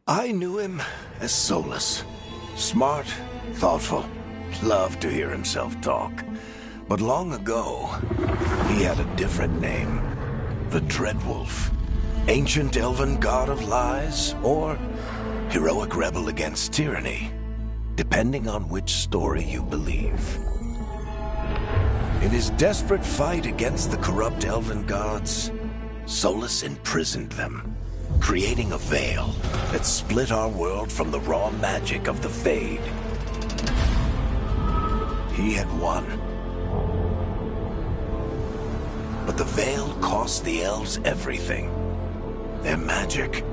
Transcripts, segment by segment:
I knew him as Solus. Smart, thoughtful, loved to hear himself talk. But long ago, he had a different name. The Dreadwolf. Ancient elven god of lies, or heroic rebel against tyranny, depending on which story you believe. In his desperate fight against the corrupt elven gods, Solus imprisoned them, creating a veil that split our world from the raw magic of the Fade. He had won. But the veil cost the elves everything. Their magic,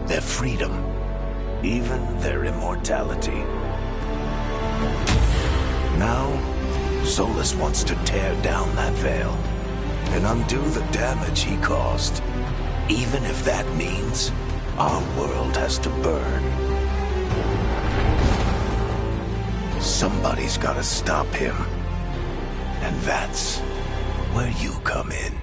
their freedom, even their immortality. Now, Solus wants to tear down that veil and undo the damage he caused, even if that means our world has to burn. Somebody's gotta stop him, and that's where you come in.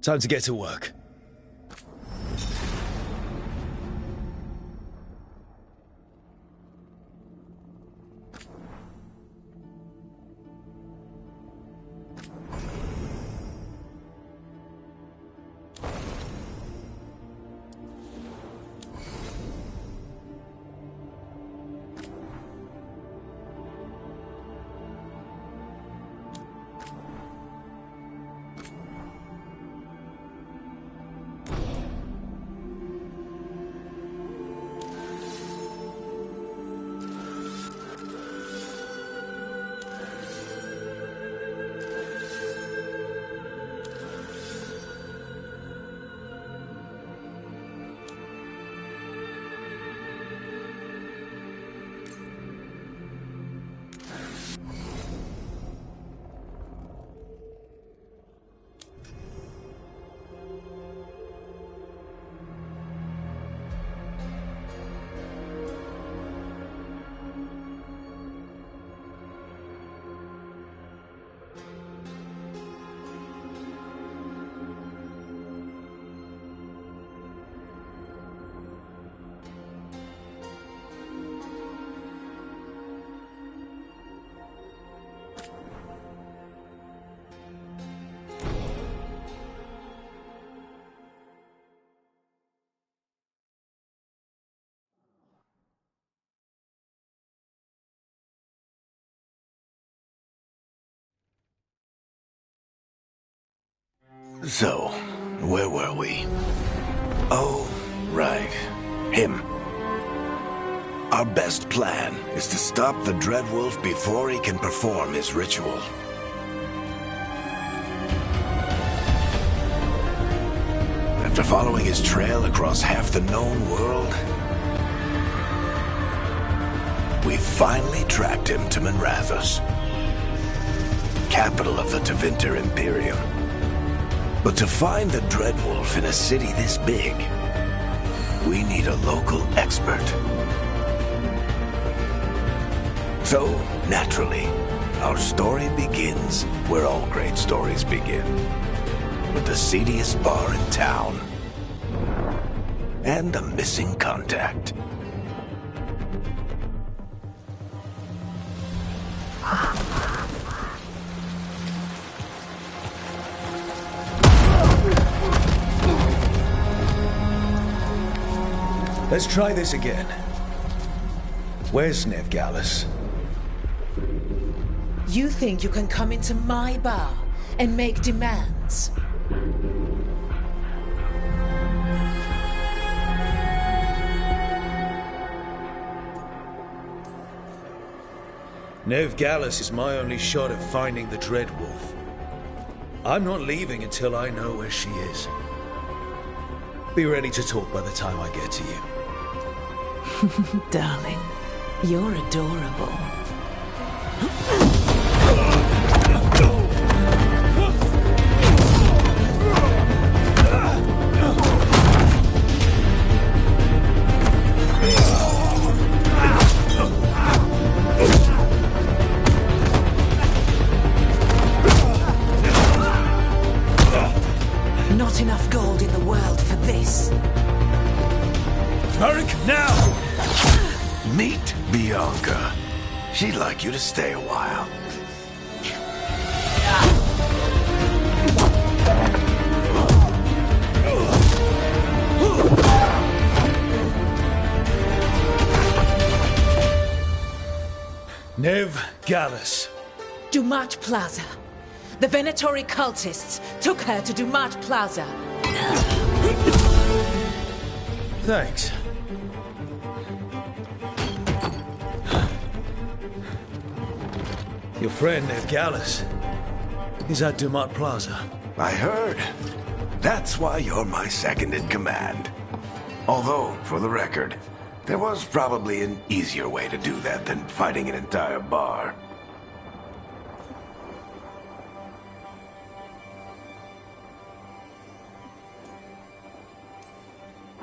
Time to get to work. So, where were we? Oh, right. Him. Our best plan is to stop the Dreadwolf before he can perform his ritual. After following his trail across half the known world, we finally tracked him to Minrathous, capital of the Tevinter Imperium. But to find the Dreadwolf in a city this big, we need a local expert. So, naturally, our story begins where all great stories begin. With the seediest bar in town. And a missing contact. Let's try this again. Where's Nev Gallus? You think you can come into my bar and make demands? Nev Gallus is my only shot at finding the Dreadwolf. I'm not leaving until I know where she is. Be ready to talk by the time I get to you. Darling, you're adorable. Not enough gold in the world for this. Varric, now! Meet Bianca. She'd like you to stay a while. Nev Gallus. Dumat Plaza. The Venatori cultists took her to Dumat Plaza. Thanks. Your friend, Nev Gallus, is at Dumat Plaza. I heard. That's why you're my second in command. Although, for the record, there was probably an easier way to do that than fighting an entire bar.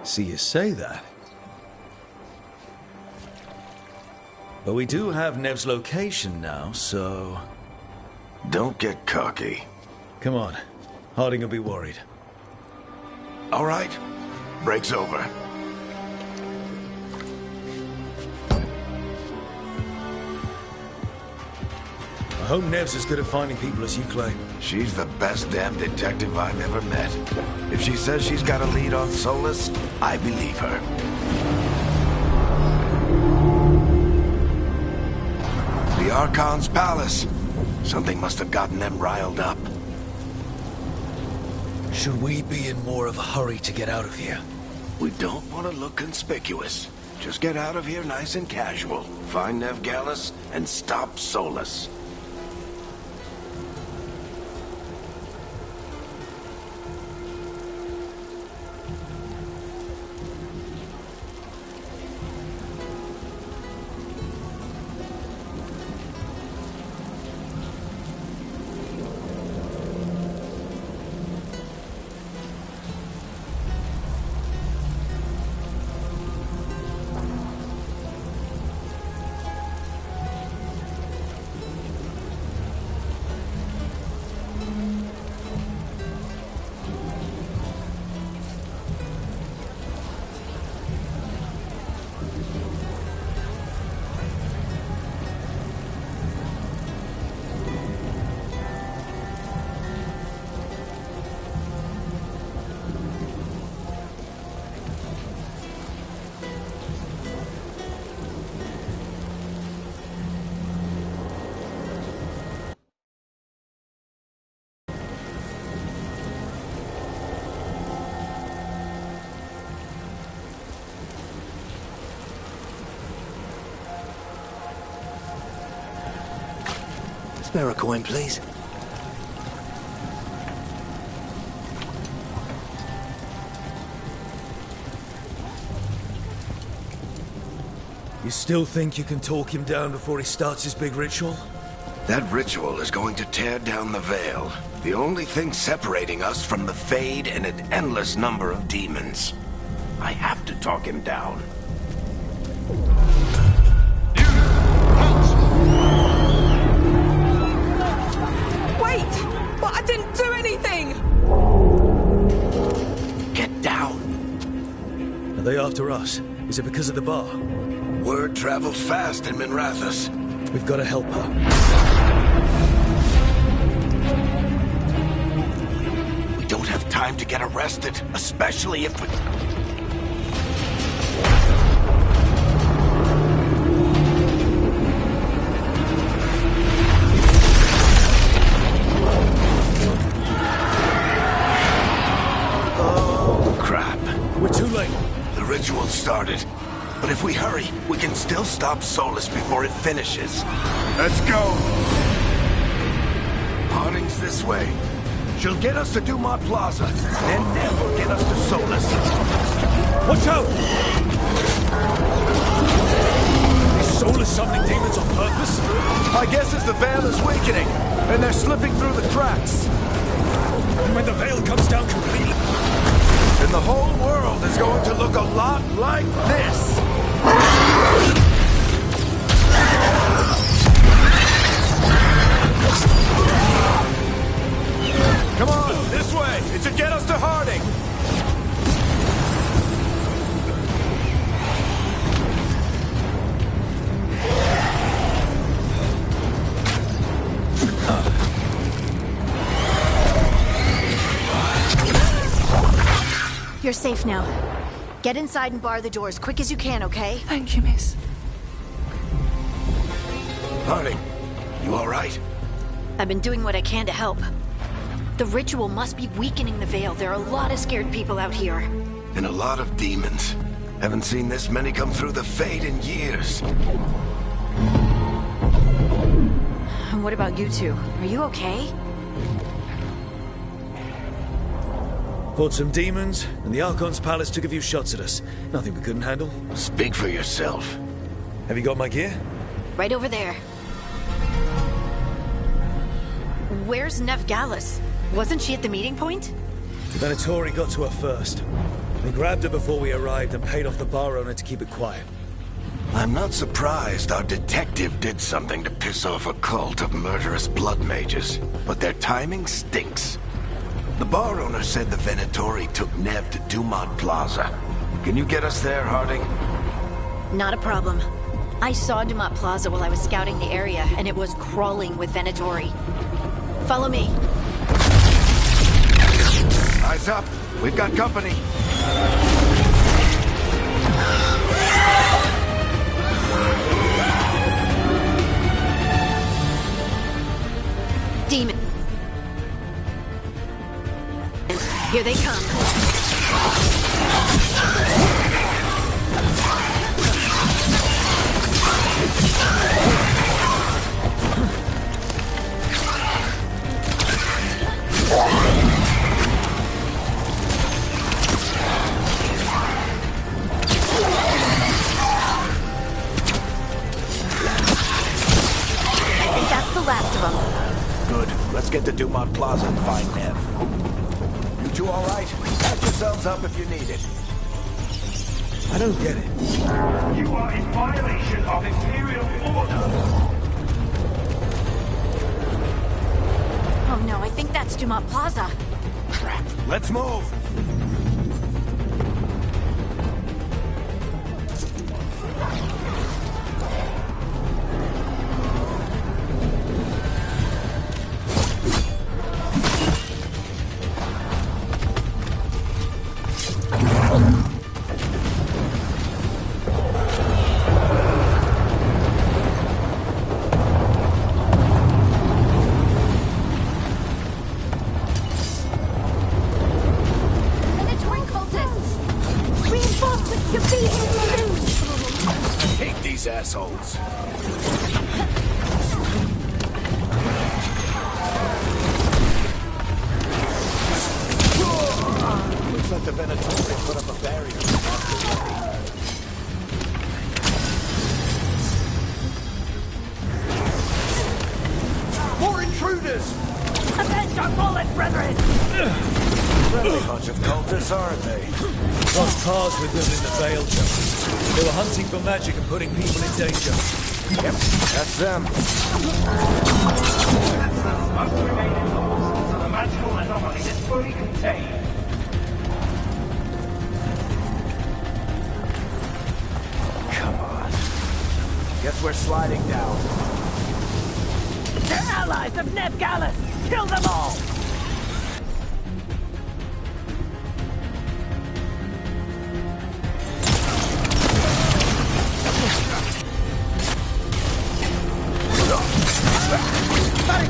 See you say that. But we do have Nev's location now, so... Don't get cocky. Come on. Harding will be worried. All right. Break's over. I hope Nev's as good at finding people as you claim. She's the best damn detective I've ever met. If she says she's got a lead on Solas, I believe her. The Archon's palace. Something must have gotten them riled up. Should we be in more of a hurry to get out of here? We don't want to look conspicuous. Just get out of here nice and casual. Find Nev Gallus and stop Solas. Spare a coin, please. You still think you can talk him down before he starts his big ritual? That ritual is going to tear down the Veil. The only thing separating us from the Fade and an endless number of demons. I have to talk him down. Wait! But I didn't do anything! Get down. Are they after us? Is it because of the bar? Word travels fast in Minrathous. We've got to help her. We don't have time to get arrested, especially if we... Oh, crap. We're too late. The ritual started. But if we hurry, we can still stop Solas before it finishes. Let's go! Harding's this way. She'll get us to Dumont Plaza, and then we'll get us to Solas. Watch out! Is Solas summoning demons on purpose? My guess is the Veil is weakening, and they're slipping through the cracks. And when the Veil comes down completely... And the whole world is going to look a lot like this. Come on, this way. It should get us to Harding. You're safe now. Get inside and bar the door as quick as you can, okay? Thank you, miss. Harding, you all right? I've been doing what I can to help. The ritual must be weakening the Veil. There are a lot of scared people out here. And a lot of demons. Haven't seen this many come through the Fade in years. And what about you two? Are you okay? Fought some demons, and the Archon's palace took a few shots at us. Nothing we couldn't handle. Speak for yourself. Have you got my gear? Right over there. Where's Nev Gallus? Wasn't she at the meeting point? The Venatori got to her first. They grabbed her before we arrived and paid off the bar owner to keep it quiet. I'm not surprised our detective did something to piss off a cult of murderous blood mages, but their timing stinks. The bar owner said the Venatori took Nev to Dumont Plaza. Can you get us there, Harding? Not a problem. I saw Dumont Plaza while I was scouting the area, and it was crawling with Venatori. Follow me. Eyes up. We've got company. Demon. Here they come. I think that's the last of them. Good. Let's get to Dumont Plaza and find Nev. You two all right? Patch yourselves up if you need it. I don't get it. You are in violation of Imperial order. Oh no, I think that's Dumont Plaza. Crap. Let's move. Assholes. Looks like the Venatori put up a barrier. More intruders! Avenge our bullet, brethren! Friendly bunch of cultists, aren't they? Lost paths with them in the Vale Justice. They were hunting for magic and putting people in danger. Yep, that's them. Must remain indoors until the magical anomaly is fully contained. Come on. Guess we're sliding down. They're allies of Ned Gallus! Kill them all!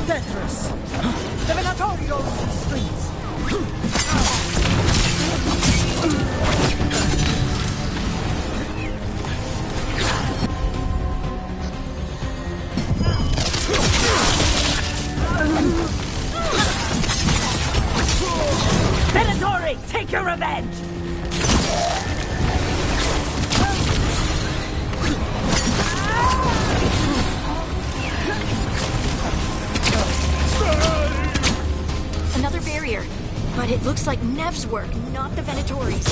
Tetris! The Venatori goes to the streets! Venatori, take your revenge! Another barrier. But it looks like Nev's work, not the Venatori's.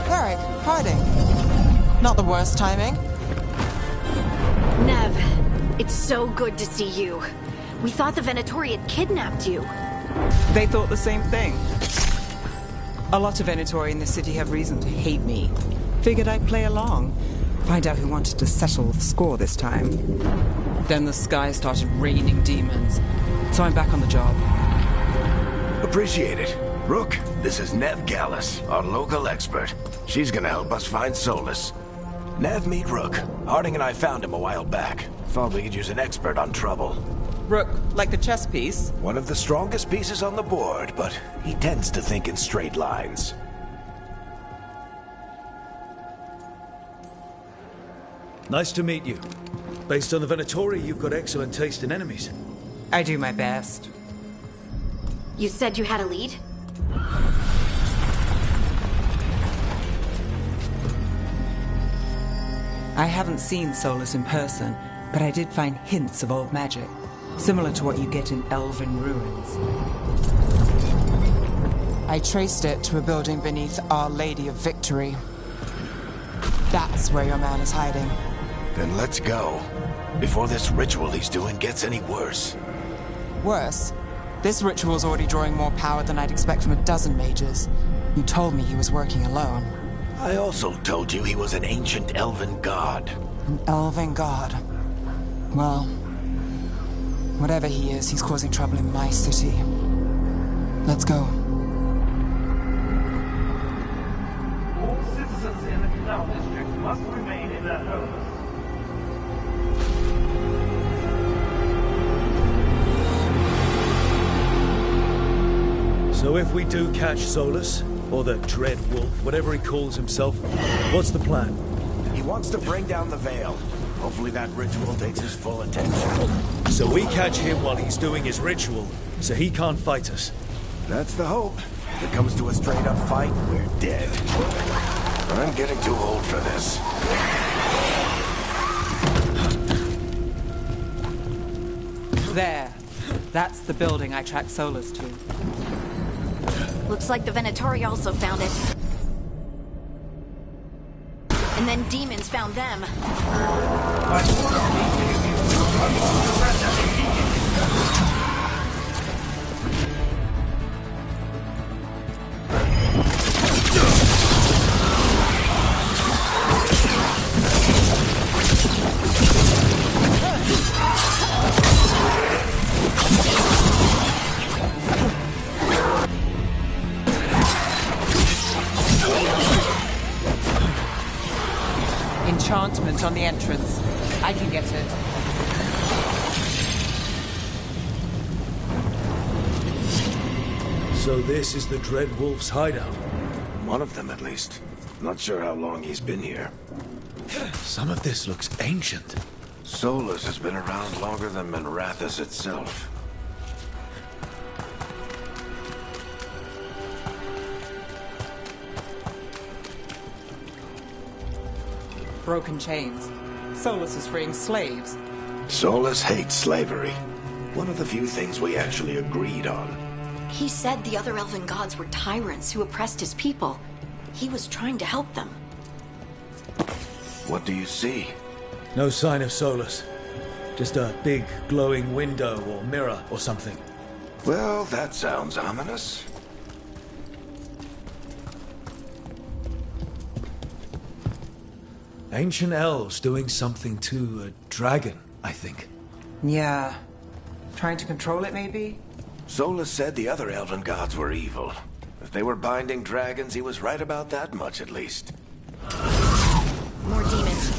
Varric, Harding. Not the worst timing. Nev, it's so good to see you. We thought the Venatori had kidnapped you. They thought the same thing. A lot of Venatori in the city have reason to hate me. Figured I'd play along. Find out who wanted to settle the score this time. Then the sky started raining demons. So I'm back on the job. Appreciate it. Rook, this is Nev Gallus, our local expert. She's gonna help us find Solus. Nev, meet Rook. Harding and I found him a while back. Thought we could use an expert on trouble. Rook, like the chess piece? One of the strongest pieces on the board, but he tends to think in straight lines. Nice to meet you. Based on the Venatori, you've got excellent taste in enemies. I do my best. You said you had a lead? I haven't seen Solus in person, but I did find hints of old magic, similar to what you get in Elven ruins. I traced it to a building beneath Our Lady of Victory. That's where your man is hiding. Then let's go. Before this ritual he's doing gets any worse. Worse, this ritual's already drawing more power than I'd expect from a dozen mages. You told me he was working alone. I also told you he was an ancient elven god. An elven god. Well, whatever he is, he's causing trouble in my city. Let's go. All citizens in the Canal District must remain in their homes. So if we do catch Solus, or the Dread Wolf, whatever he calls himself, what's the plan? He wants to bring down the veil. Hopefully that ritual takes his full attention. So we catch him while he's doing his ritual, so he can't fight us. That's the hope. If it comes to a straight-up fight, we're dead. I'm getting too old for this. There. That's the building I tracked Solus to. Looks like the Venatori also found it. And then demons found them. Enchantment on the entrance. I can get it. So this is the Dread Wolf's hideout. One of them, at least. Not sure how long he's been here. Some of this looks ancient. Solus has been around longer than Minrathous itself. Broken chains. Solus is freeing slaves. Solus hates slavery. One of the few things we actually agreed on. He said the other elven gods were tyrants who oppressed his people. He was trying to help them. What do you see? No sign of Solus. Just a big glowing window or mirror or something. Well, that sounds ominous. Ancient elves doing something to a dragon, I think. Yeah. Trying to control it, maybe? Solus said the other elven gods were evil. If they were binding dragons, he was right about that much, at least. More demons.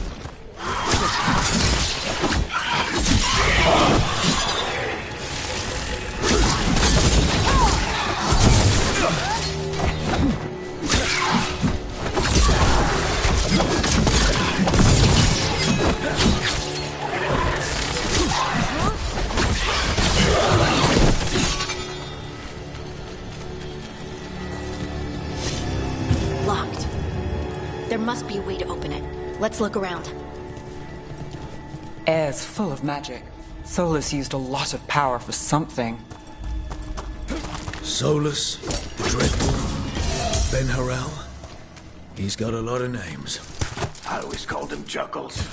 Locked. There must be a way to open it. Let's look around. Air's full of magic. Solus used a lot of power for something. Solus, the Dread Wolf, Ben Harel. He's got a lot of names. I always called him Juggles.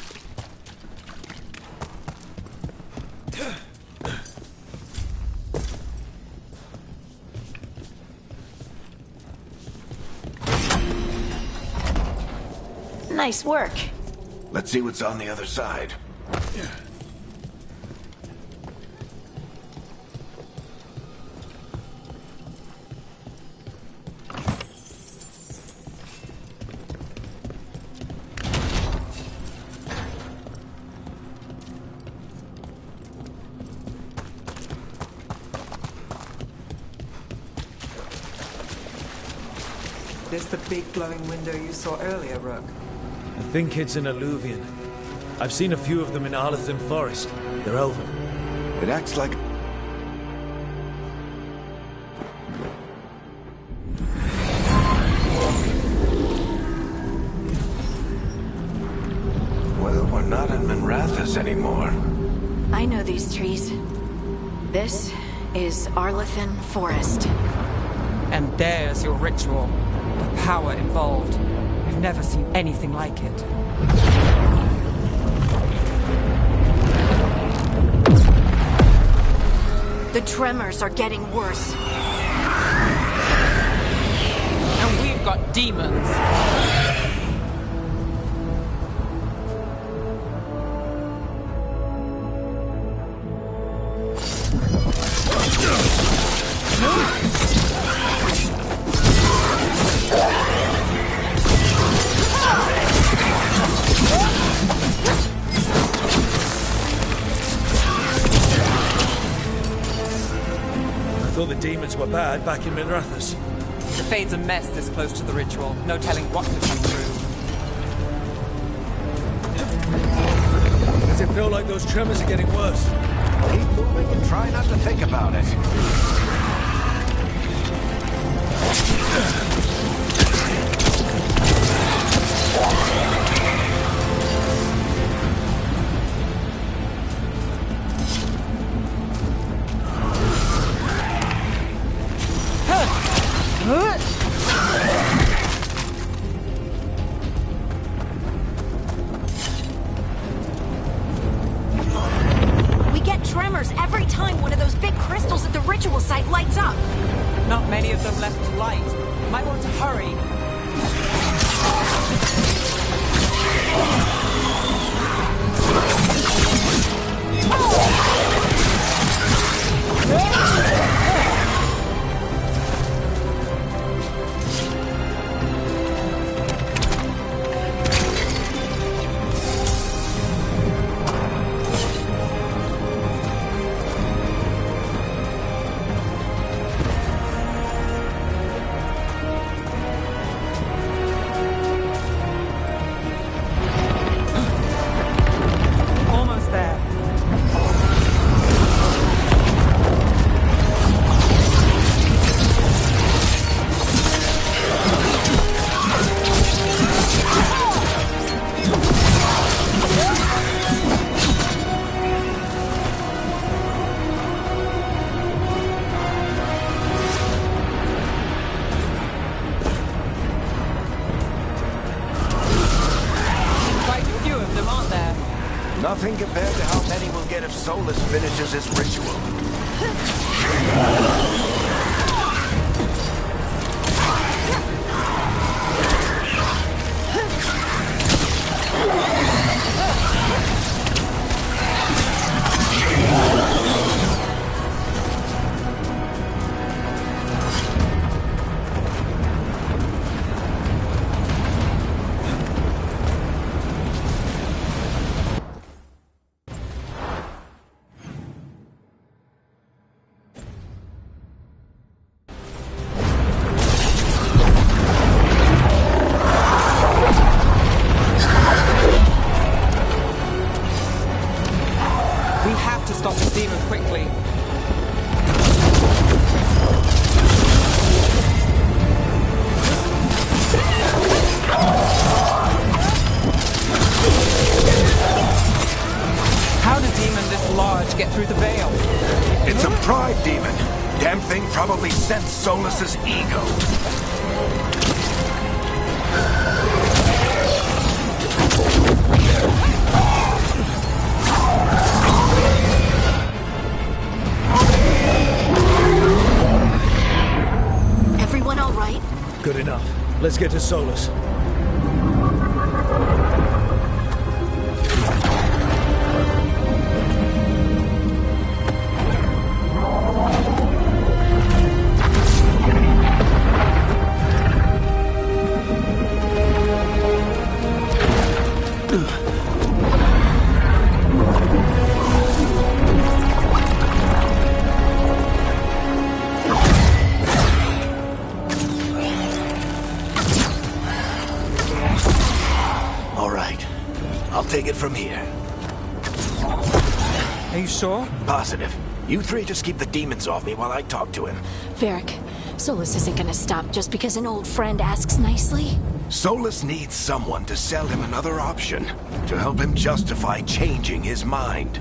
Nice work. Let's see what's on the other side. This the big glowing window you saw earlier, Rook? I think it's an Alluvian. I've seen a few of them in Arlathan Forest. They're elven. It acts like... Well, we're not in Minrathous anymore. I know these trees. This is Arlathan Forest. And there's your ritual. The power involved. I've never seen anything like it. The tremors are getting worse. And we've got demons. I thought the demons were bad back in Minrathous. The Fade's a mess this close to the ritual. No telling what could come through. Does it feel like those tremors are getting worse? Keep moving and try not to think about it. We get tremors every time one of those big crystals at the ritual site lights up. Not many of them left to light. Might want to hurry. Almost there. Quite a few of them, aren't there? Nothing compared to how many we'll get if Solus finishes his ritual. We have to stop this demon quickly. How did a demon this large get through the veil? It's a pride demon. Damn thing probably sensed Solus's ego. Everyone all right? Good enough. Let's get to Solus. All right. I'll take it from here. Are you sure? Positive. You three just keep the demons off me while I talk to him. Varric, Solus isn't gonna stop just because an old friend asks nicely. Solus needs someone to sell him another option, to help him justify changing his mind.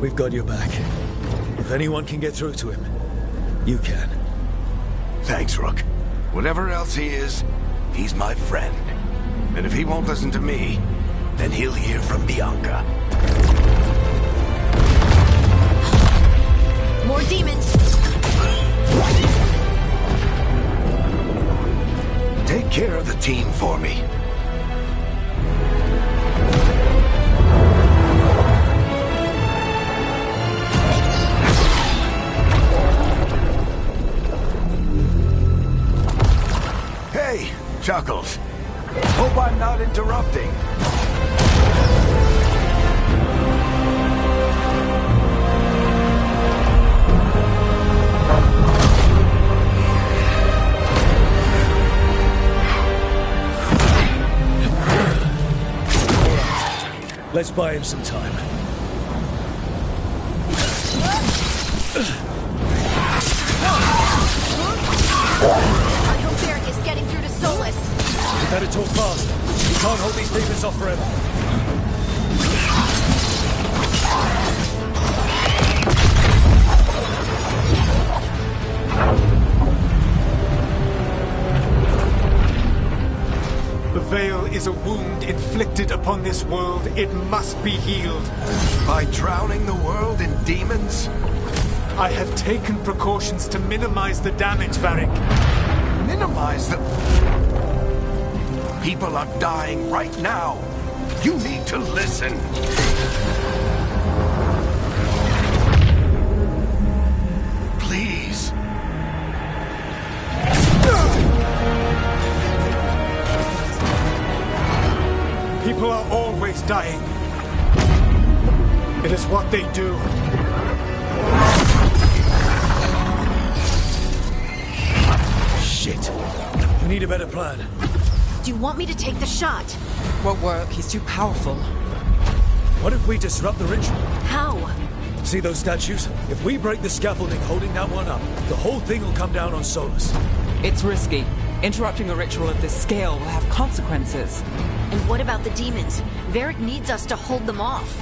We've got your back. If anyone can get through to him, you can. Thanks, Rook. Whatever else he is, he's my friend. And if he won't listen to me, then he'll hear from Bianca. More demons! Take care of the team for me. Hey, Chuckles. Hope I'm not interrupting. Let's buy him some time. I hope Varric is getting through to Solus. We better talk fast. We can't hold these demons off forever. The Veil is a wound inflicted upon this world. It must be healed. By drowning the world in demons? I have taken precautions to minimize the damage, Varric. Minimize the... People are dying right now. You need to listen. Please. People are always dying. It is what they do. Shit. We need a better plan. Do you want me to take the shot? Won't work. He's too powerful. What if we disrupt the ritual? How? See those statues? If we break the scaffolding holding that one up, the whole thing will come down on Solus. It's risky. Interrupting a ritual of this scale will have consequences. And what about the demons? Varric needs us to hold them off.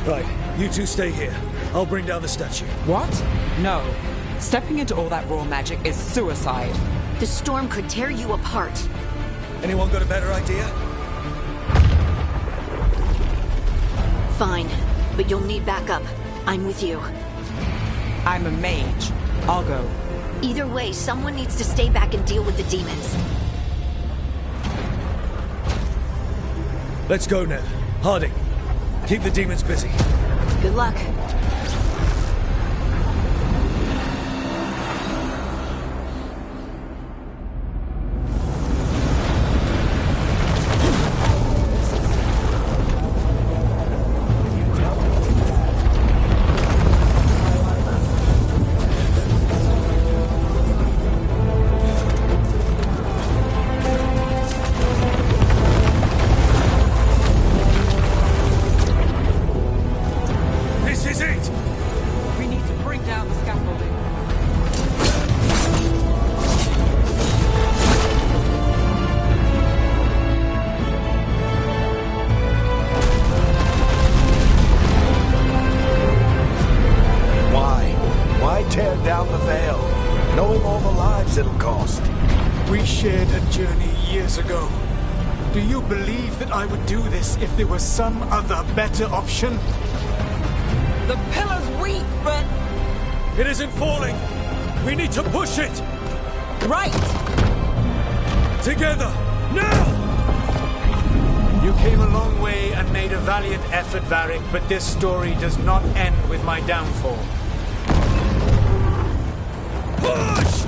Right, you two stay here. I'll bring down the statue. What? No. Stepping into all that raw magic is suicide. The storm could tear you apart. Anyone got a better idea? Fine, but you'll need backup. I'm with you. I'm a mage. I'll go. Either way, someone needs to stay back and deal with the demons. Let's go, Ned. Harding, keep the demons busy. Good luck. If there was some other better option? The pillar's weak, but... It isn't falling! We need to push it! Right! Together! Now! You came a long way and made a valiant effort, Varric, but this story does not end with my downfall. Push!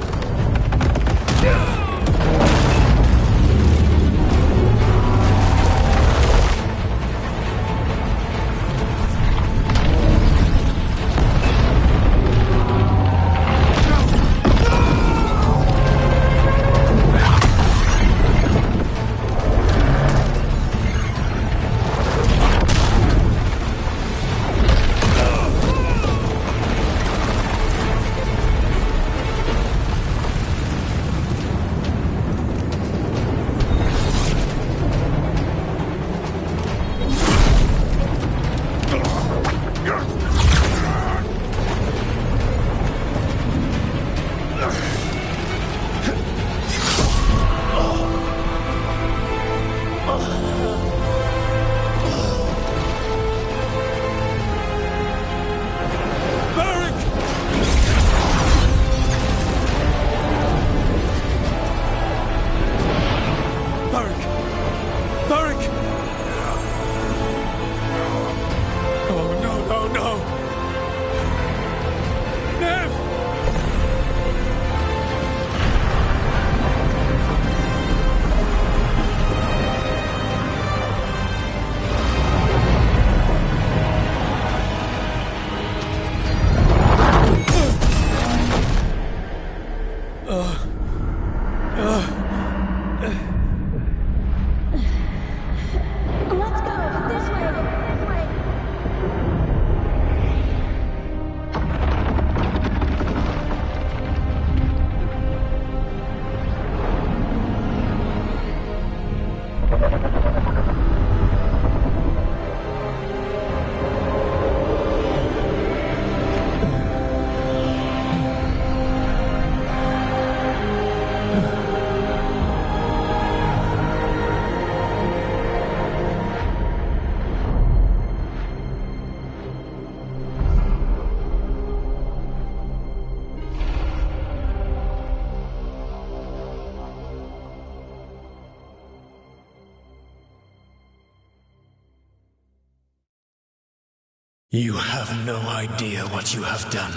You have no idea what you have done.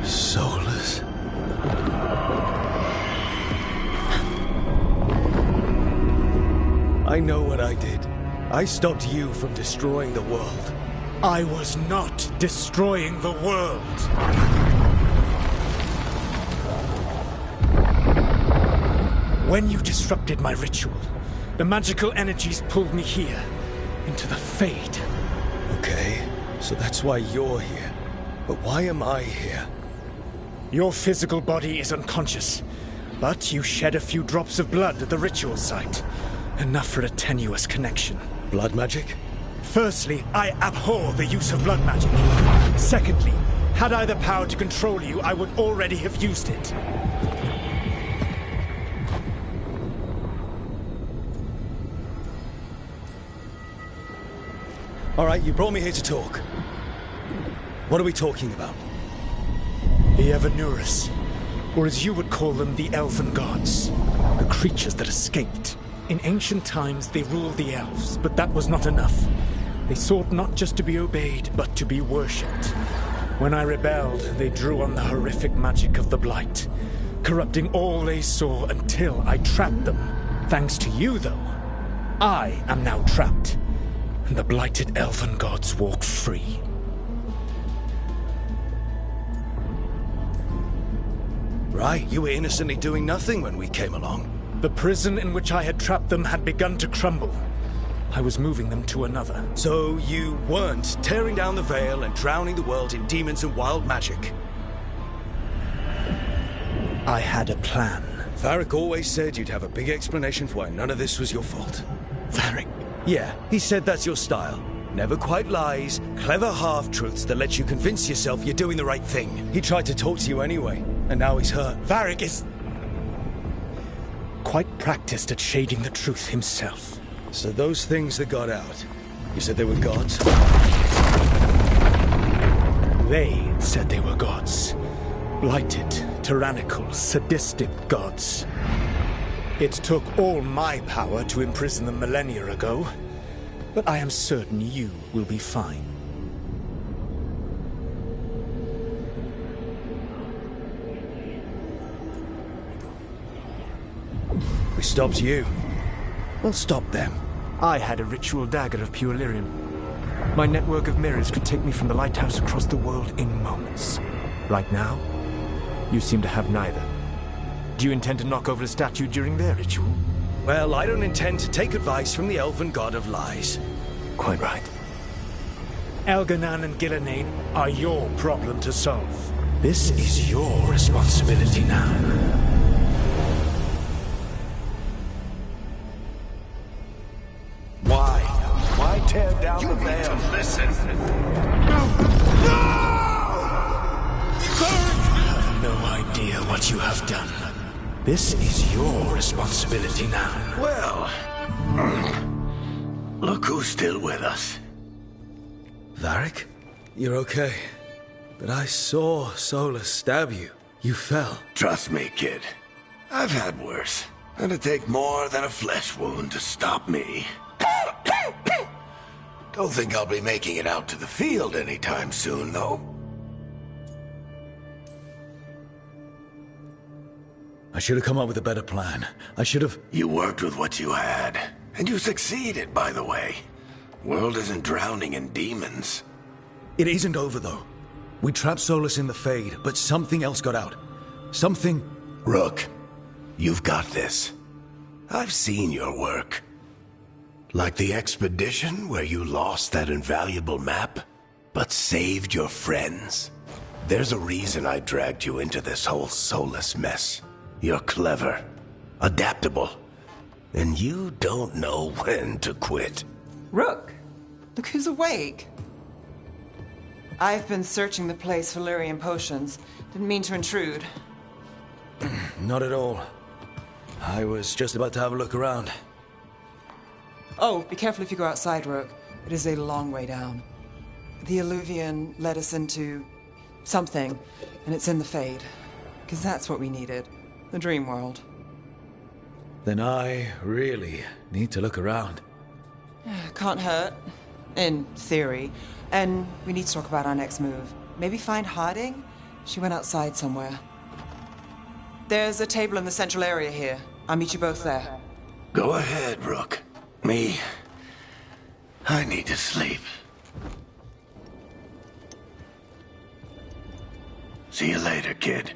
Soulless. I know what I did. I stopped you from destroying the world. I was not destroying the world. When you disrupted my ritual, the magical energies pulled me here, into the Fade. Okay, so that's why you're here. But why am I here? Your physical body is unconscious, but you shed a few drops of blood at the ritual site. Enough for a tenuous connection. Blood magic? Firstly, I abhor the use of blood magic. Secondly, had I the power to control you, I would already have used it. All right, you brought me here to talk. What are we talking about? The Evanurus, or as you would call them, the Elven Gods. The creatures that escaped. In ancient times, they ruled the elves, but that was not enough. They sought not just to be obeyed, but to be worshipped. When I rebelled, they drew on the horrific magic of the Blight, corrupting all they saw until I trapped them. Thanks to you, though, I am now trapped. And the blighted Elven Gods walk free. Right, you were innocently doing nothing when we came along. The prison in which I had trapped them had begun to crumble. I was moving them to another. So you weren't tearing down the veil and drowning the world in demons and wild magic? I had a plan. Varric always said you'd have a big explanation for why none of this was your fault. Varric? Yeah, he said that's your style. Never quite lies, clever half-truths that let you convince yourself you're doing the right thing. He tried to talk to you anyway, and now he's hurt. Varric is quite practiced at shading the truth himself. So those things that got out, you said they were gods? They said they were gods. Blighted, tyrannical, sadistic gods. It took all my power to imprison them millennia ago, but I am certain you will be fine. We stopped you. We'll stop them. I had a ritual dagger of pure lyrium. My network of mirrors could take me from the lighthouse across the world in moments. Right now, you seem to have neither. Do you intend to knock over a statue during their ritual? Well, I don't intend to take advice from the Elven God of Lies. Quite right. Elganan and Gillenane are your problem to solve. This is your responsibility now. Why? Why tear down the veil? Listen. what you have done. This is your responsibility now. Well, look who's still with us. Varric? You're okay. But I saw Solus stab you. You fell. Trust me, kid. I've had worse. It'd take more than a flesh wound to stop me. Don't think I'll be making it out to the field anytime soon, though. I should have come up with a better plan. I should have... You worked with what you had. And you succeeded, by the way. World isn't drowning in demons. It isn't over, though. We trapped Solus in the Fade, but something else got out. Something... Rook, you've got this. I've seen your work. Like the expedition where you lost that invaluable map, but saved your friends. There's a reason I dragged you into this whole Solus mess. You're clever, adaptable, and you don't know when to quit. Rook, look who's awake. I've been searching the place for Lyrian potions. Didn't mean to intrude. Not at all. I was just about to have a look around. Oh, be careful if you go outside, Rook. It is a long way down. The Illuvian led us into something, and it's in the Fade. Because that's what we needed. The dream world. Then I really need to look around. Can't hurt. In theory. And we need to talk about our next move. Maybe find Harding? She went outside somewhere. There's a table in the central area here. I'll meet you both there. Go ahead, Rook. Me, I need to sleep. See you later, kid.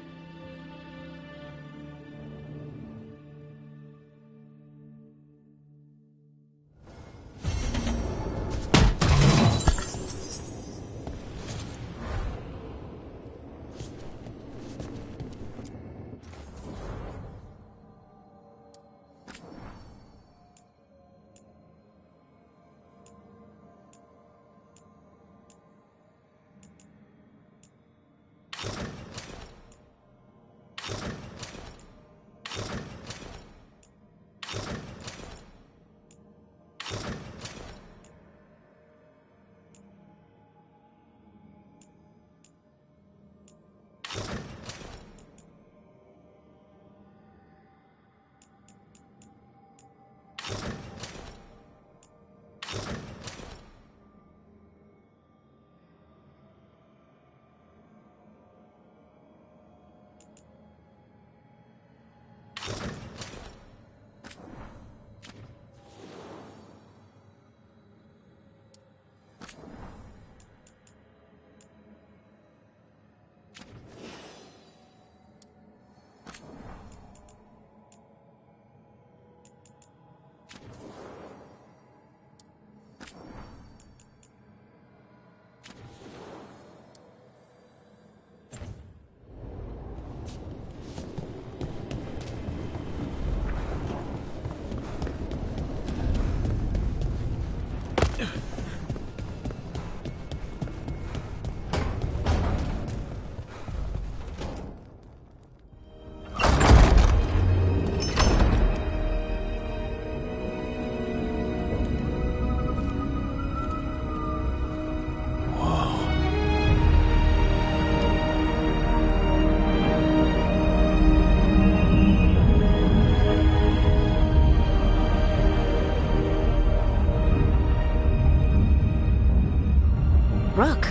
Rook,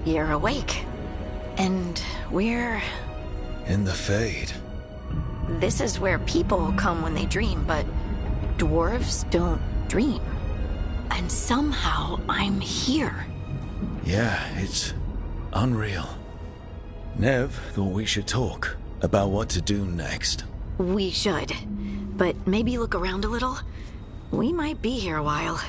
you're awake. And we're... In the Fade. This is where people come when they dream, but dwarves don't dream. And somehow I'm here. Yeah, it's unreal. Nev thought we should talk about what to do next. We should. But maybe look around a little. We might be here a while.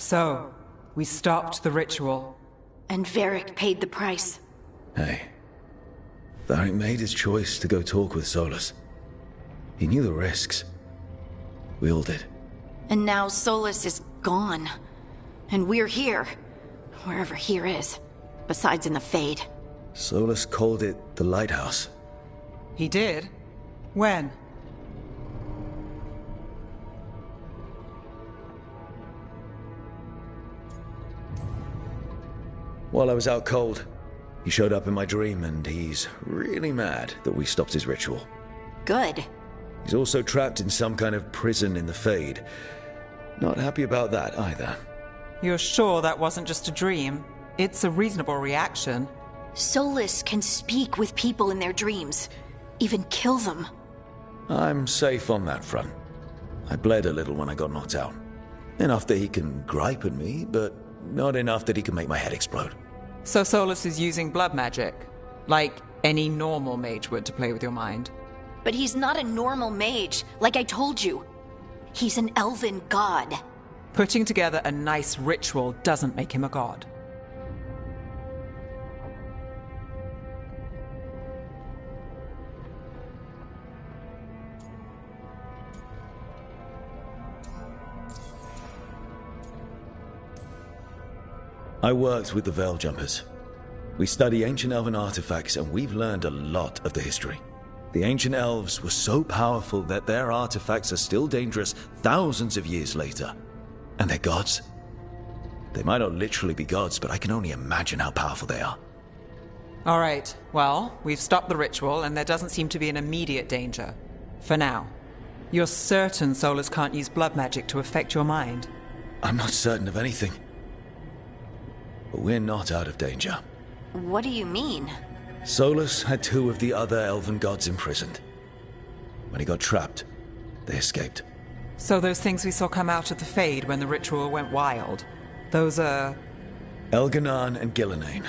So, we stopped the ritual. And Varric paid the price. Hey. Varric made his choice to go talk with Solus. He knew the risks. We all did. And now Solus is gone. And we're here. Wherever here is. Besides in the Fade. Solus called it the Lighthouse. He did? When? While I was out cold, he showed up in my dream, and he's really mad that we stopped his ritual. Good. He's also trapped in some kind of prison in the Fade. Not happy about that either. You're sure that wasn't just a dream? It's a reasonable reaction. Solus can speak with people in their dreams. Even kill them. I'm safe on that front. I bled a little when I got knocked out. Enough that he can gripe at me, but not enough that he can make my head explode. So Solus is using blood magic? Like any normal mage would to play with your mind? But he's not a normal mage, like I told you. He's an elven god. Putting together a nice ritual doesn't make him a god. I worked with the Veil Jumpers. We study ancient elven artifacts, and we've learned a lot of the history. The ancient elves were so powerful that their artifacts are still dangerous thousands of years later. And they're gods. They might not literally be gods, but I can only imagine how powerful they are. All right, well, we've stopped the ritual, and there doesn't seem to be an immediate danger. For now. You're certain Solus can't use blood magic to affect your mind? I'm not certain of anything. But we're not out of danger. What do you mean? Solus had two of the other elven gods imprisoned. When he got trapped, they escaped. So those things we saw come out of the Fade when the ritual went wild, those are... Elganan and Gillenane.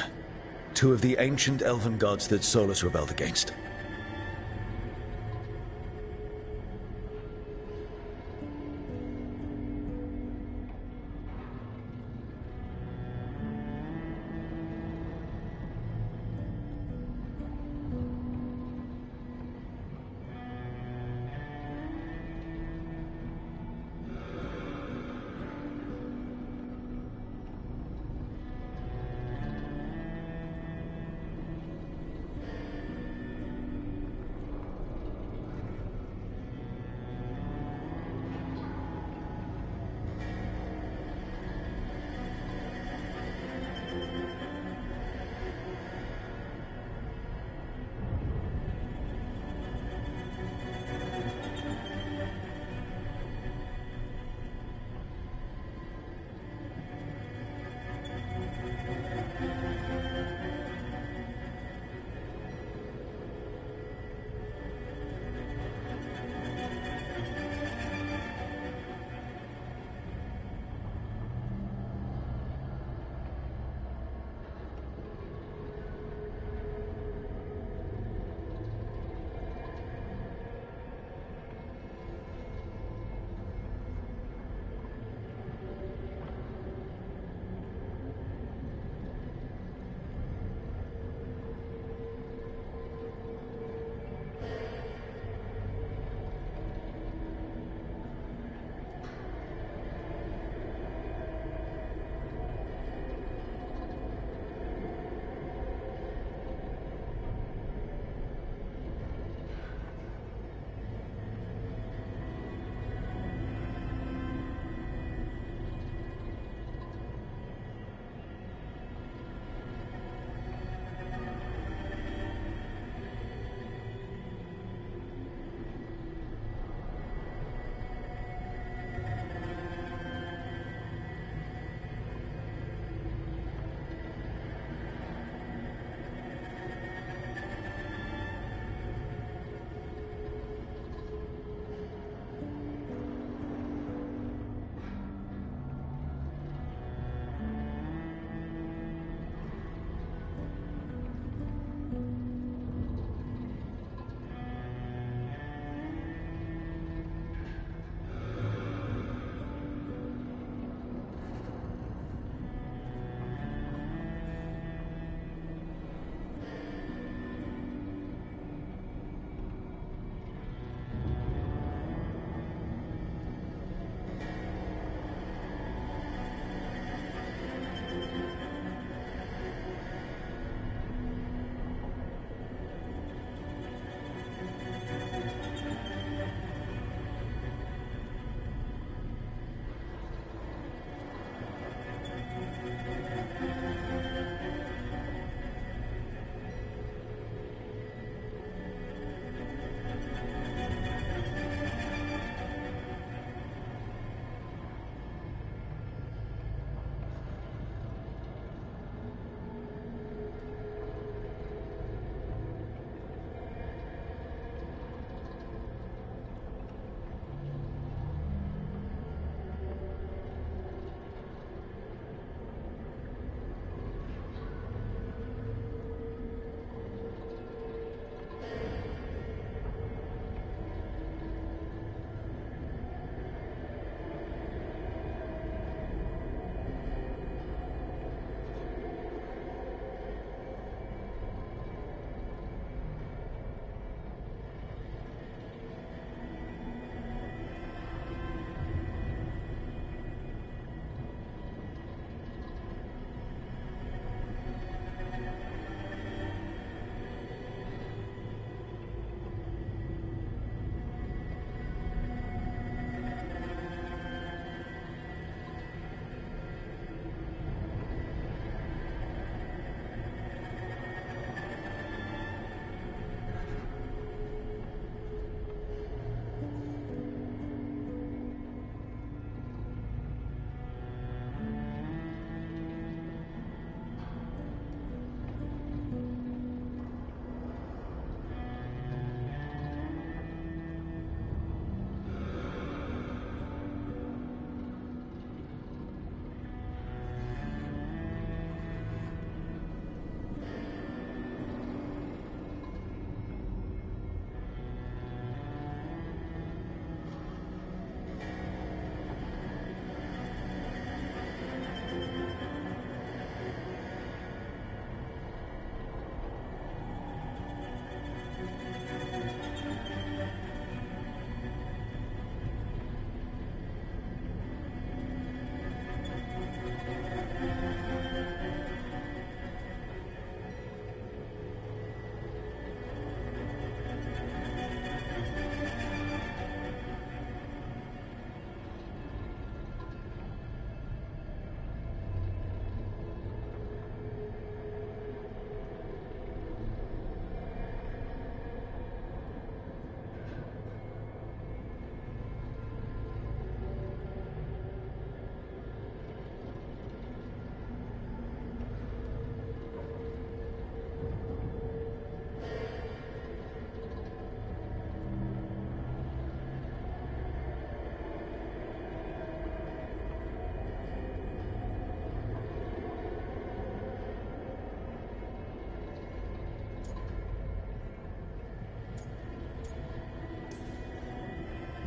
Two of the ancient elven gods that Solus rebelled against.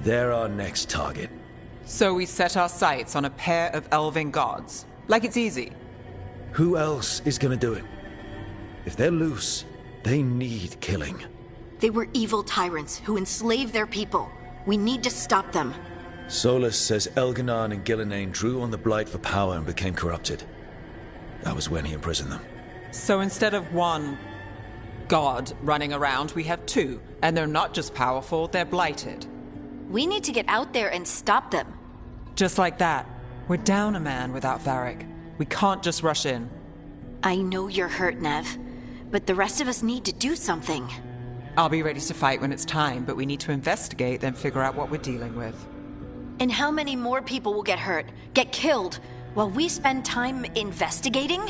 They're our next target. So we set our sights on a pair of elven gods. Like it's easy. Who else is gonna do it? If they're loose, they need killing. They were evil tyrants who enslaved their people. We need to stop them. Solus says Elganon and Gillenane drew on the Blight for power and became corrupted. That was when he imprisoned them. So instead of one god running around, we have two. And they're not just powerful, they're blighted. We need to get out there and stop them. Just like that. We're down a man without Varric. We can't just rush in. I know you're hurt, Nev, but the rest of us need to do something. I'll be ready to fight when it's time, but we need to investigate, then figure out what we're dealing with. And how many more people will get hurt, get killed, while we spend time investigating?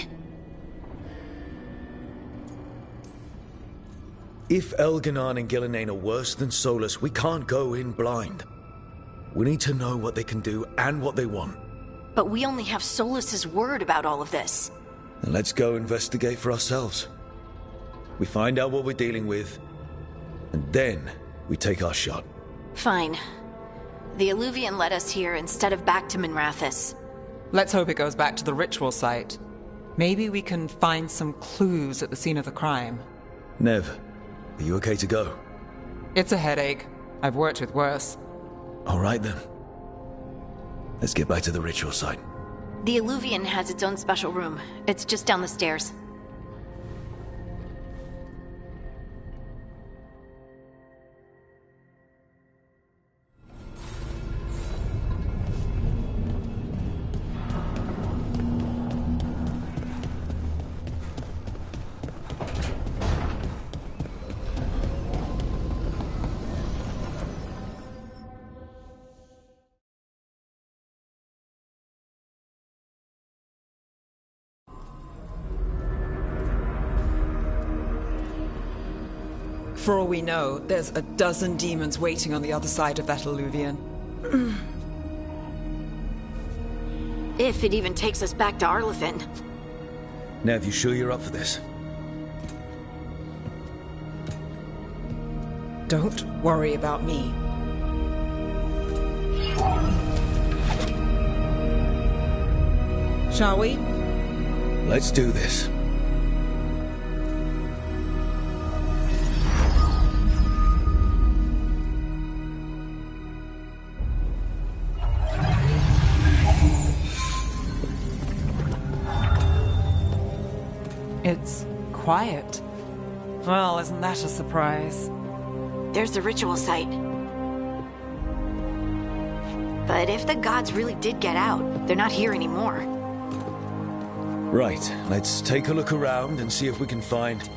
If Elganon and Gillenane are worse than Solus, we can't go in blind. We need to know what they can do and what they want. But we only have Solus's word about all of this. Then let's go investigate for ourselves. We find out what we're dealing with, and then we take our shot. Fine. The Illuvian led us here instead of back to Minrathous. Let's hope it goes back to the ritual site. Maybe we can find some clues at the scene of the crime. Nev, are you okay to go? It's a headache. I've worked with worse. All right then. Let's get back to the ritual site. The Illuvian has its own special room. It's just down the stairs. For all we know, there's a dozen demons waiting on the other side of that Illuvian. If it even takes us back to Arlathan. Nev, you sure you're up for this? Don't worry about me. Shall we? Let's do this. It's quiet. Well, isn't that a surprise? There's the ritual site. But if the gods really did get out, they're not here anymore. Right, let's take a look around and see if we can find...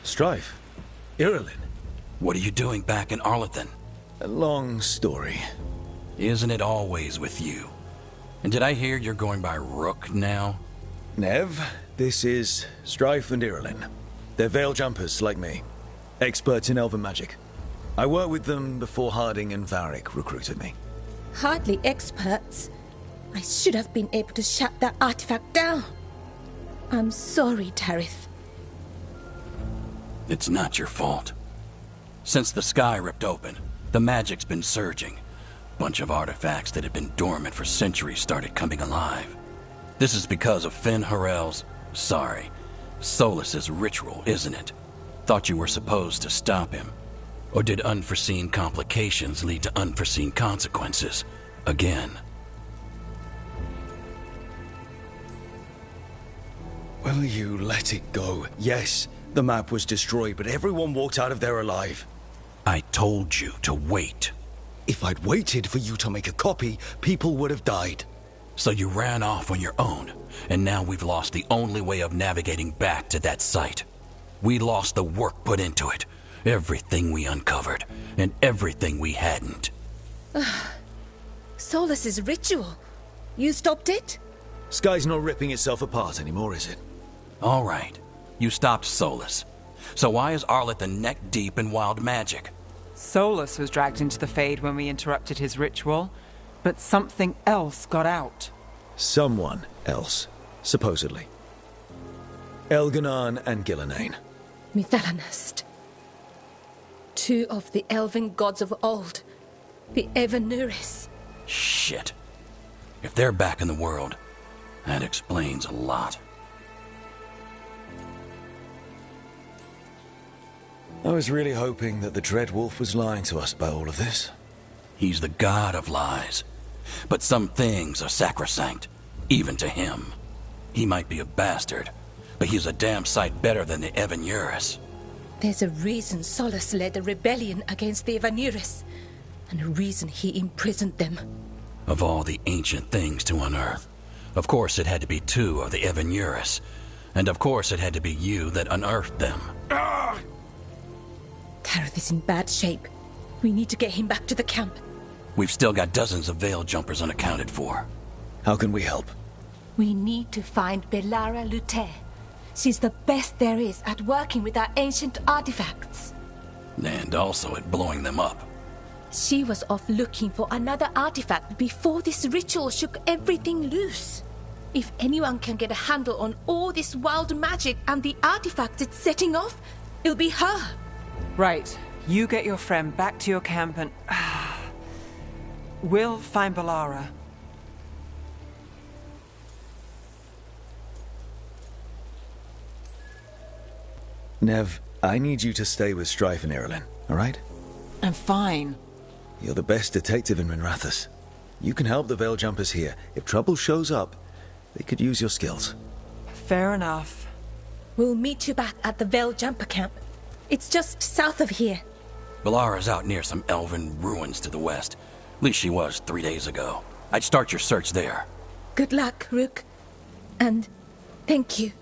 Strife? Irulan? What are you doing back in Arlathan? A long story. Isn't it always with you? And did I hear you're going by Rook now? Nev, this is Strife and Irulan. They're veil jumpers like me. Experts in elven magic. I worked with them before Harding and Varric recruited me. Hardly experts. I should have been able to shut that artifact down. I'm sorry, Tarith. It's not your fault. Since the sky ripped open, the magic's been surging. Bunch of artifacts that had been dormant for centuries started coming alive. This is because of Finn Harel's... Solus's ritual, isn't it? Thought you were supposed to stop him. Or did unforeseen complications lead to unforeseen consequences? Again. Will you let it go? Yes, the map was destroyed, but everyone walked out of there alive. I told you to wait. If I'd waited for you to make a copy, people would have died. So you ran off on your own, and now we've lost the only way of navigating back to that site. We lost the work put into it, everything we uncovered, and everything we hadn't. Solus's ritual. You stopped it? Sky's not ripping itself apart anymore, is it? All right. You stopped Solus. So why is Arleth neck deep in wild magic? Solus was dragged into the Fade when we interrupted his ritual, but something else got out. Someone else, supposedly. Elganon and Gillenane. Mithalanast. Two of the elven gods of old. The Evanuris. Shit. If they're back in the world, that explains a lot. I was really hoping that the Dread Wolf was lying to us about all of this. He's the god of lies. But some things are sacrosanct, even to him. He might be a bastard, but he's a damn sight better than the Evanuris. There's a reason Solus led a rebellion against the Evanuris, and a reason he imprisoned them. Of all the ancient things to unearth, of course it had to be two of the Evanuris, and of course it had to be you that unearthed them. Kareth is in bad shape. We need to get him back to the camp. We've still got dozens of Veil Jumpers unaccounted for. How can we help? We need to find Belara Luthe. She's the best there is at working with our ancient artifacts. And also at blowing them up. She was off looking for another artifact before this ritual shook everything loose. If anyone can get a handle on all this wild magic and the artifacts it's setting off, it'll be her. Right. You get your friend back to your camp and... we'll find Belara. Nev, I need you to stay with Strife and Irulan, alright? I'm fine. You're the best detective in Minrathous. You can help the Veil Jumpers here. If trouble shows up, they could use your skills. Fair enough. We'll meet you back at the Veil Jumper camp. It's just south of here. Belara's out near some elven ruins to the west. At least she was 3 days ago. I'd start your search there. Good luck, Rook. And thank you.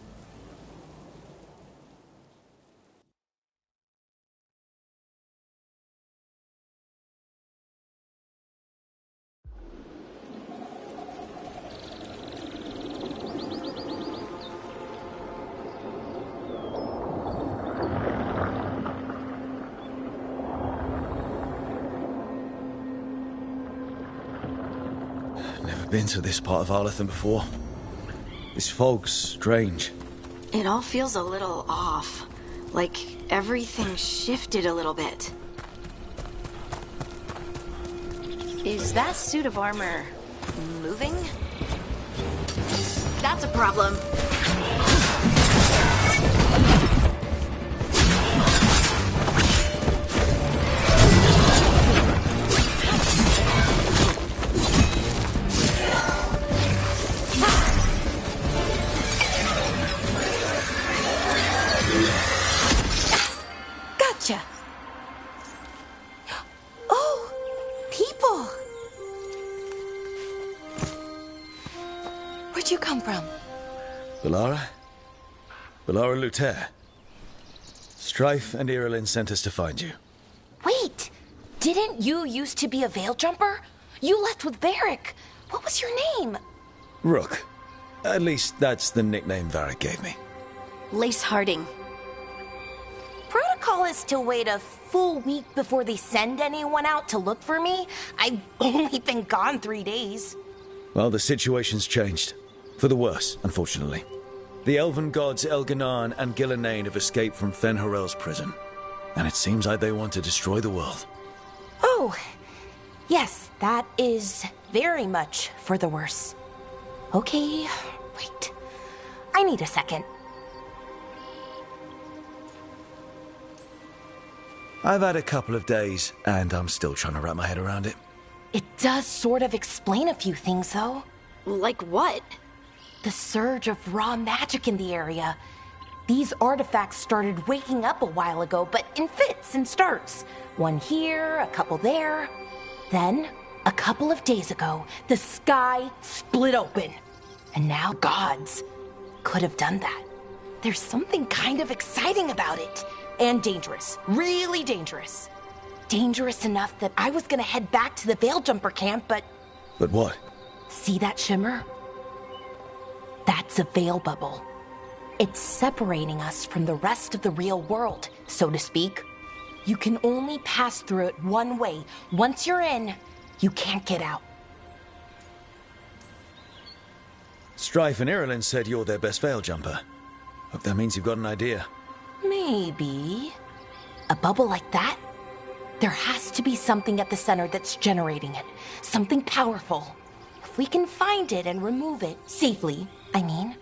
Been to this part of Arlathan before. This fog's strange. It all feels a little off. Like everything shifted a little bit. Is that suit of armor moving? That's a problem. Belara Luthe. Strife and Irulan sent us to find you. Wait! Didn't you used to be a Veil Jumper? You left with Varric. What was your name? Rook. At least that's the nickname Varric gave me. Lace Harding. Protocol is to wait a full week before they send anyone out to look for me. I've only been gone 3 days. Well, the situation's changed. For the worse, unfortunately. The elven gods Elganon and Gillenane have escaped from Fen'Harel's prison. And it seems like they want to destroy the world. Oh, yes, that is very much for the worse. Okay, wait. I need a second. I've had a couple of days, and I'm still trying to wrap my head around it. It does sort of explain a few things, though. Like what? the surge of raw magic in the area. These artifacts started waking up a while ago, but in fits and starts. One here, a couple there. Then, a couple of days ago, the sky split open. And now gods could have done that. There's something kind of exciting about it. And dangerous. Really dangerous. Dangerous enough that I was gonna head back to the Veil Jumper camp, but... But what? See that shimmer? That's a veil bubble. It's separating us from the rest of the real world, so to speak. You can only pass through it one way. Once you're in, you can't get out. Strife and Irulan said you're their best veil jumper. Hope that means you've got an idea. Maybe. A bubble like that? There has to be something at the center that's generating it. Something powerful. If we can find it and remove it, safely, I mean,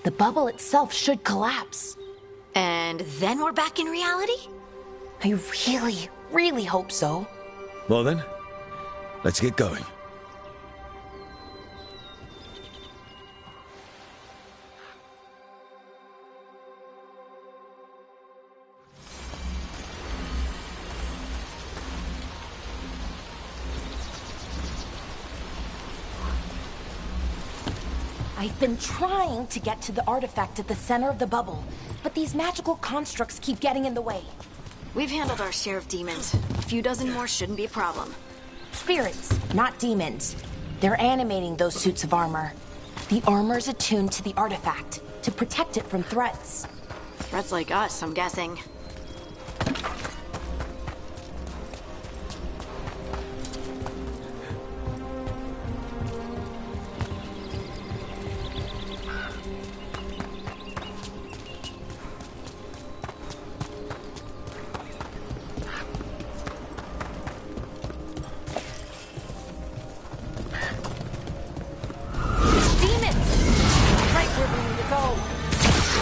the bubble itself should collapse. And then we're back in reality? I really, really hope so. Well then, let's get going. I've been trying to get to the artifact at the center of the bubble, but these magical constructs keep getting in the way. We've handled our share of demons. A few dozen more shouldn't be a problem. Spirits, not demons. They're animating those suits of armor. The armor's attuned to the artifact, to protect it from threats. Threats like us, I'm guessing.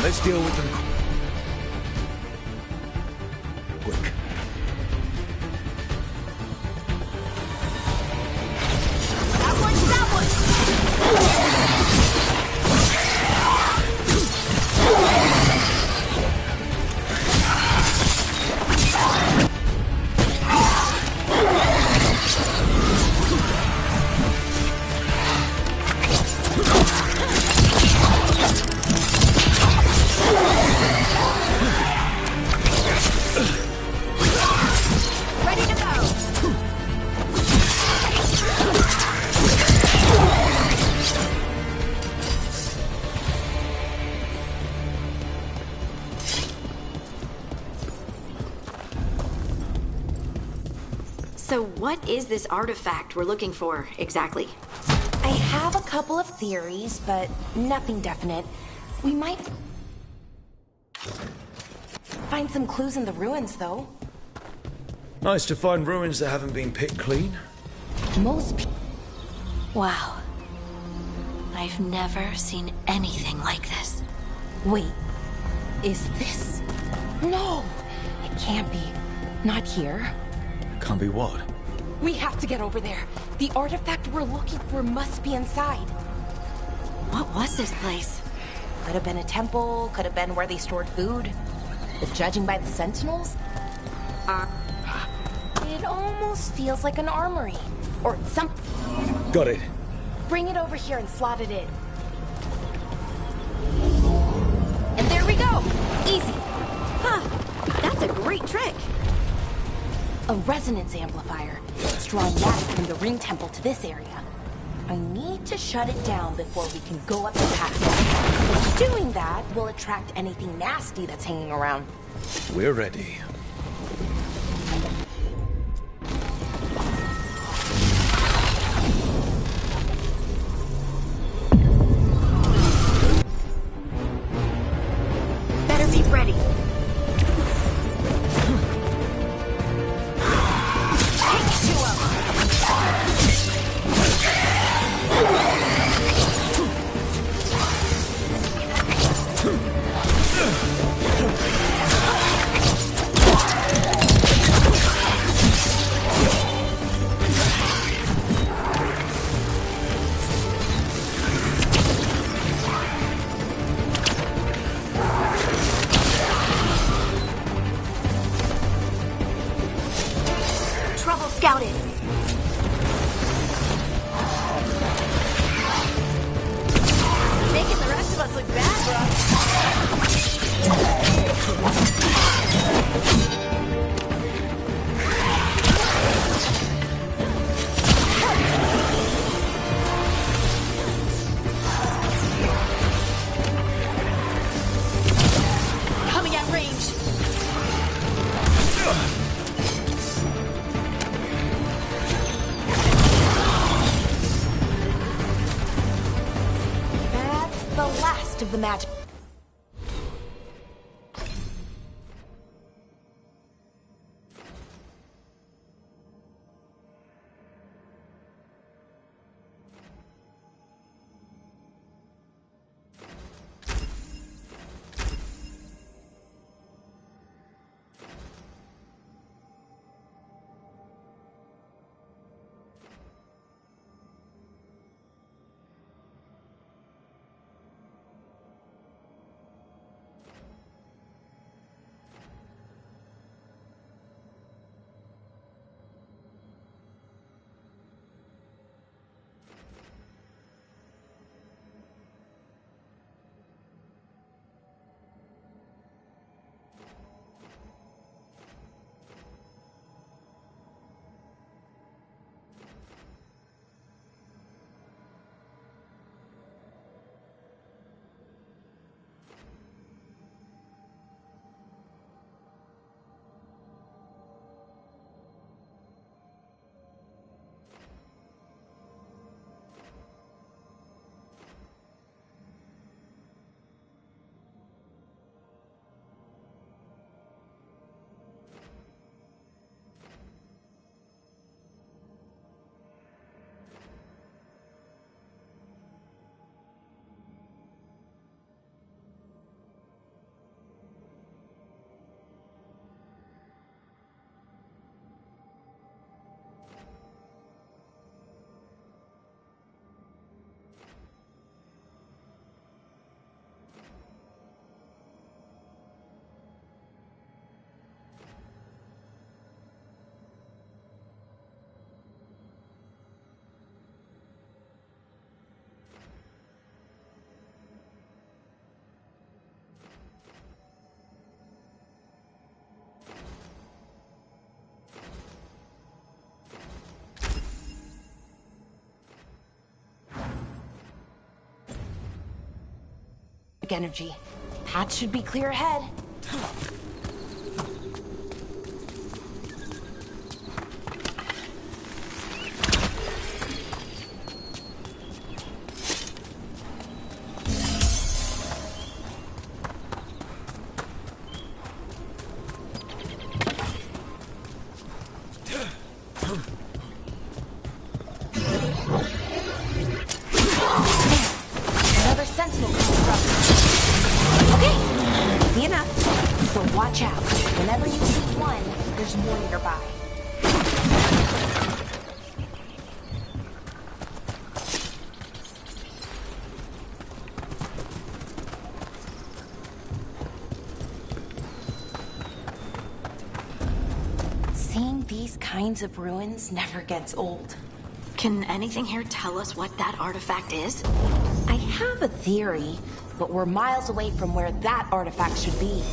Let's deal with them quick. So what is this artifact we're looking for, exactly? I have a couple of theories, but nothing definite. We might find some clues in the ruins, though. Nice to find ruins that haven't been picked clean. Most people... Wow. I've never seen anything like this. Wait. Is this... No! It can't be. Not here. Can't be what? We have to get over there. The artifact we're looking for must be inside. What was this place? Could have been a temple, could have been where they stored food. If judging by the sentinels... It almost feels like an armory. Or something. Got it. Bring it over here and slot it in. And there we go! Easy! Huh. That's a great trick. A resonance amplifier. It's drawing magic from the ring temple to this area. I need to shut it down before we can go up the path. Doing that will attract anything nasty that's hanging around. We're ready. Better be ready. the last of the magic. Energy. Path should be clear ahead. Another sentinel coming from. Okay, easy enough. So watch out. Whenever you see one, there's more nearby. Seeing these kinds of ruins never gets old. Can anything here tell us what that artifact is? I have a theory, but we're miles away from where that artifact should be.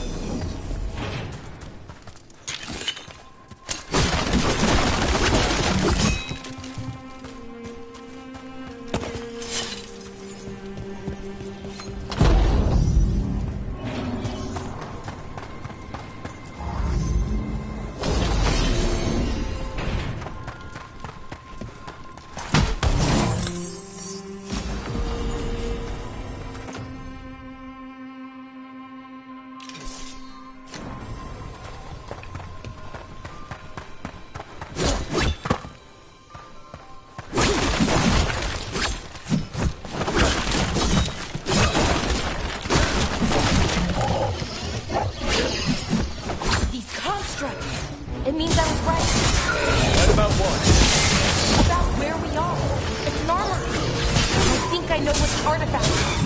It means I was right. Right about what? About where we are. It's an armory. I think I know what the artifact is.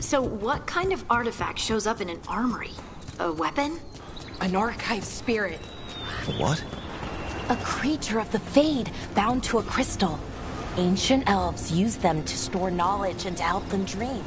So what kind of artifact shows up in an armory? A weapon? An archive spirit. What? A creature of the Fade, bound to a crystal. Ancient elves use them to store knowledge and to help them dream.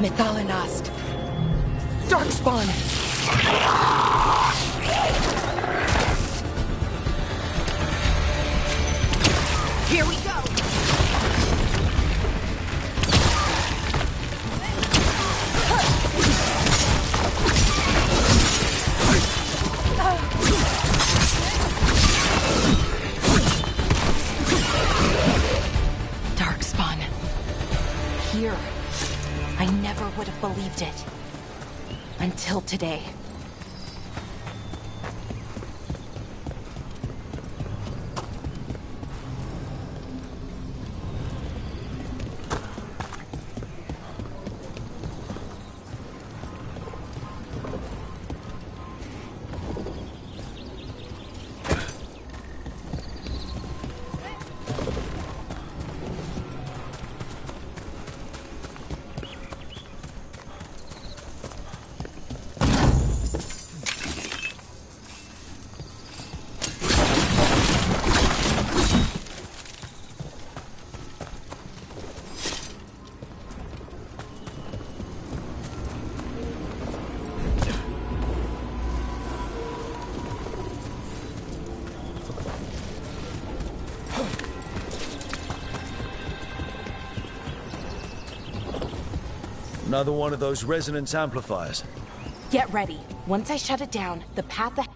Methalinast. Darkspawn. Here we go. Darkspawn. Here. I never would have believed it. Until today. Another one of those resonance amplifiers. Get ready. Once I shut it down, the path ahead